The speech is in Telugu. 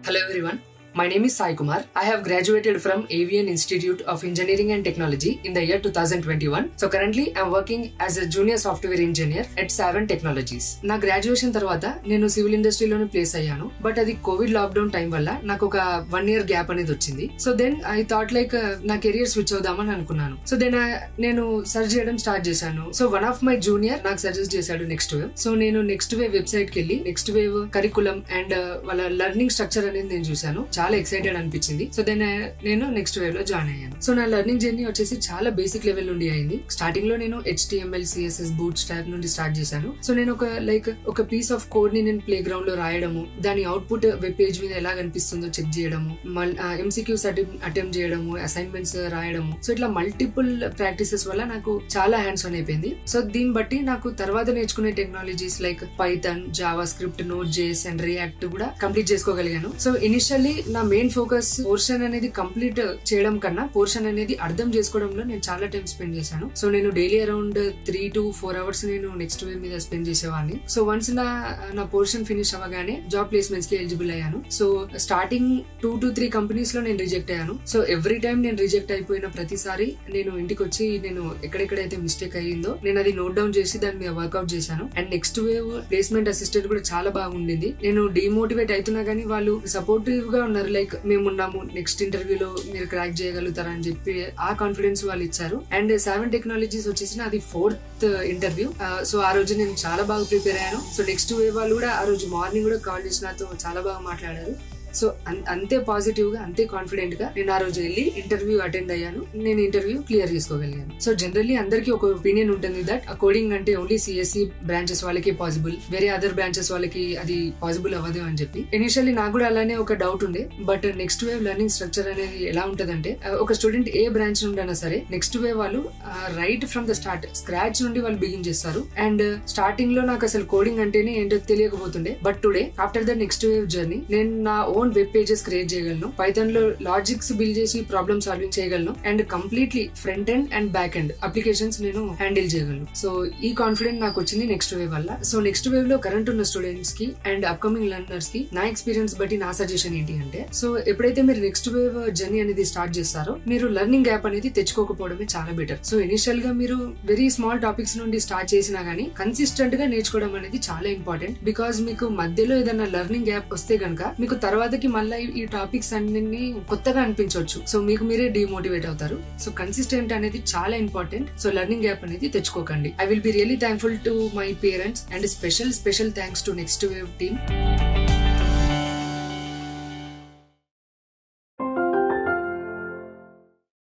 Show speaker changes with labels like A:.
A: Hello everyone. My name is Sai Kumar. I have graduated from AVN Institute of Engineering and Technology in the year 2021. So currently I am working as a junior software engineer at Savan Technologies. నా గ్రాడ్యుయేషన్ తర్వాత నేను సివిల్ ఇండస్ట్రీలోనే ప్లేస్ అయ్యాను. బట్ అది కోవిడ్ లాక్డౌన్ టైం వల్ల నాకు ఒక 1 year గ్యాప్ అనేది వచ్చింది. So then I thought like నా కెరియర్ స్విచ్ అవుదామని అనుకున్నాను. సో దెన్ నేను సర్చ్ చేయడం స్టార్ట్ చేశాను. So one of my junior నాకు సజెస్ట్ చేశాడు నెక్స్ట్ వేవ్. సో నేను నెక్స్ట్ వేవ్ వెబ్సైట్ కి వెళ్ళి నెక్స్ట్ వేవ్ కరికులం అండ్ వాళ్ళ లెర్నింగ్ స్ట్రక్చర్ అనేది నేను చూశాను. చాలా ఎక్సైటెడ్ అనిపించింది. సో దెన్ నేను నెక్స్ట్ వేవ్ లో జాయిన్ అయ్యాను. సో నా లెర్నింగ్ జర్నీ వచ్చేసి చాలా బేసిక్ లెవెల్ నుండి అయింది. స్టార్టింగ్ లో నేను HTML, CSS, బూట్ స్ట్రాప్ నుండి స్టార్ట్ చేశాను. సో నేను ఒక పీస్ ఆఫ్ కోడ్ ని నేను ప్లే గ్రౌండ్ లో రాయడము, దాని అవుట్పుట్ వెబ్ పేజ్ మీద ఎలా కనిపిస్తుందో చెక్ చేయడము, MCQs అటెంప్ట్ చేయడము, అసైన్మెంట్స్ రాయడము. సో ఇట్లా మల్టిపుల్ ప్రాక్టీసెస్ వల్ల నాకు చాలా హ్యాండ్స్ ఆన్ అయిపోయింది. సో దీన్ని బట్టి నాకు తర్వాత నేర్చుకునే technologies like Python, Java script, Node.js and react కూడా కంప్లీట్ చేసుకోగలిగాను. సో ఇనిషియల్లీ నా మెయిన్ ఫోకస్ పోర్షన్ అనేది కంప్లీట్ చేయడం కన్నా పోర్షన్ అనేది అర్థం చేసుకోవడంలో నేను చాలా టైం స్పెండ్ చేశాను. సో నేను డైలీ అరౌండ్ 3 to 4 hours నేను నెక్స్ట్ వేవ్ మీద స్పెండ్ చేసేవాడిని. సో వన్స్ నా పోర్షన్ ఫినిష్ అవ్వగానే జాబ్ ప్లేస్మెంట్స్ కి ఎలిజిబుల్ అయ్యాను. సో స్టార్టింగ్ 2 to 3 కంపెనీస్ లో నేను రిజెక్ట్ అయ్యాను. సో ఎవ్రీ టైం నేను రిజెక్ట్ అయిపోయిన ప్రతిసారి నేను ఇంటికి వచ్చి నేను ఎక్కడెక్కడైతే మిస్టేక్ అయ్యిందో నేను అది నోట్ డౌన్ చేసి దాని మీద వర్క్అవుట్ చేశాను. And next wave placement assistant కూడా చాలా బాగుండింది. నేను డిమోటివేట్ అవుతున్నా గానీ వాళ్ళు సపోర్టివ్ గా ఉన్నారు. లైక్ మేమున్నాము, నెక్స్ట్ ఇంటర్వ్యూలో మీరు క్రాక్ చేయగలుగుతారా అని చెప్పి ఆ కాన్ఫిడెన్స్ వాళ్ళు ఇచ్చారు. అండ్ సావెన్ టెక్నాలజీస్ వచ్చేసి అది 4th ఇంటర్వ్యూ. సో ఆ రోజు నేను చాలా బాగా ప్రిపేర్ అయ్యాను. సో నెక్స్ట్ వేవ్ వాళ్ళు కూడా ఆ రోజు మార్నింగ్ కూడా కాల్ చేసి నాతో చాలా బాగా మాట్లాడారు. సో అంతే పాజిటివ్ గా, అంతే కాన్ఫిడెంట్ గా నేను ఆ రోజు వెళ్ళి ఇంటర్వ్యూ అటెండ్ అయ్యాను. నేను ఇంటర్వ్యూ క్లియర్ చేసుకోగలిగాను. సో జనరల్లీ అందరికీ ఒక ఒపీనియన్ ఉంటుంది దట్ కోడింగ్ అంటే ఓన్లీ CSE బ్రాంచెస్ వాళ్ళకి పాసిబుల్, వేరే అదర్ బ్రాంచెస్ వాళ్ళకి అది పాసిబుల్ అవ్వదు అని చెప్పి. ఇనిషియల్లీ నాకు కూడా అలానే ఒక డౌట్ ఉండే. But next wave learning structure అనేది ఎలా ఉంటదంటే ఒక స్టూడెంట్ ఏ బ్రాంచ్ నుండి అయినా సరే నెక్స్ట్ వేవ్ వాళ్ళు రైట్ ఫ్రమ్ ద స్క్రాచ్ నుండి వాళ్ళు బిగిన్ చేస్తారు. అండ్ స్టార్టింగ్ లో నాకు అసలు కోడింగ్ అంటేనే ఏంటో తెలియకపోతుండే. But today after the next wave journey నేను నా ఓన్ వెబ్ పేజెస్ క్రియేట్ చేయగలను, పైథాన్ లో లాజిక్స్ బిల్డ్ చేసి ప్రాబ్లమ్ సాల్వింగ్ చేయగలను, and completely front end and back end applications నేను హ్యాండిల్ చేయగలను. సో ఈ కాన్ఫిడెంట్ నాకు వచ్చింది నెక్స్ట్ వేవ్ వల్ల. సో నెక్స్ట్ వేవ్ లో కరెంట్ ఉన్న స్టూడెంట్స్ కి అండ్ అప్కమింగ్ లెర్నర్స్ కి నా ఎక్స్పీరియన్స్ బట్టి నా సజెషన్ ఏంటి అంటే, సో ఎప్పుడైతే మీరు నెక్స్ట్ వేవ్ జర్నీ అనేది స్టార్ట్ చేస్తారో మీరు లెర్నింగ్ గ్యాప్ అనేది తెచ్చుకోకపోవడమే చాలా బెటర్. సో ఇనిషియల్ గా మీరు వెరీ స్మాల్ టాపిక్స్ నుండి స్టార్ట్ చేసినా గానీ కన్సిస్టెంట్ గా నేర్చుకోవడం అనేది చాలా ఇంపార్టెంట్. బికాస్ మీకు మధ్యలో ఏదైనా లెర్నింగ్ గ్యాప్ వస్తే గనక మీకు తర్వాతకి మళ్ళీ ఈ టాపిక్స్ అన్ని కొత్తగా అనిపించవచ్చు. సో మీకు మీరే డిమోటివేట్ అవుతారు. సో కన్సిస్టెంట్ అనేది చాలా ఇంపార్టెంట్. సో లెర్నింగ్ గ్యాప్ అనేది తెచ్చుకోకండి. I will be really thankful to my parents and special thanks to next wave team.